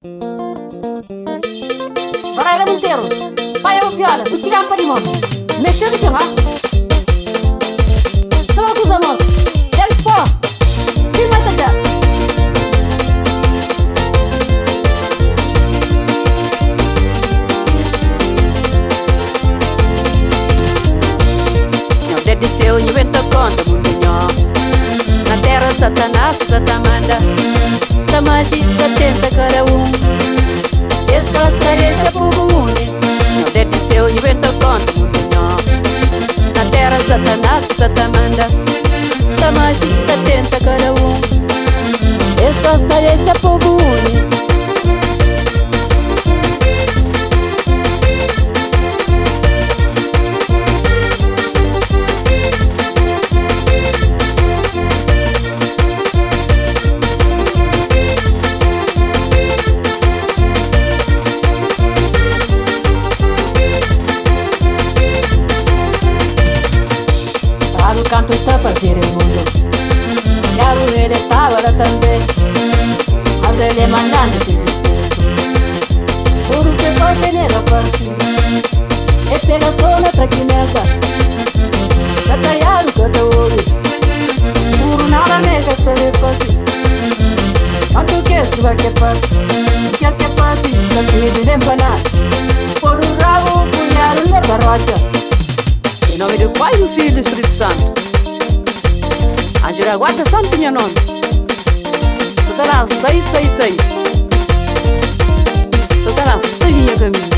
Varela Monteiro, pai é viola, o tigão para limos. Mexeu no seu ha? Só acusa moço, ele pô, se mata já. Nhordez disseu, inventa conta, mundo na terra Satanás, Satamanda, Samajita tenta cada Escalastaria povo une. Nhordez disseu, inventa conta, mundo na terra Satanás, Satamanda, Samajita tenta cada Escalastaria povo une. O canto está a fazer o mundo. Quero ele estava lá também. Mas ele mandando te dizer por o que você nega fácil. É pela zona para que nessa Batalhado que eu ouvi. Por nada nega fazer fácil. Quanto que tu vai que fácil. Que é fácil, não te de empanar. Por o rabo, punhado na barrocha. Em nome do Pai, do Filho e do Espírito Santo. A Jiraguata Santo tinha nome. Só está lá 666. Só está lá 6 caminho.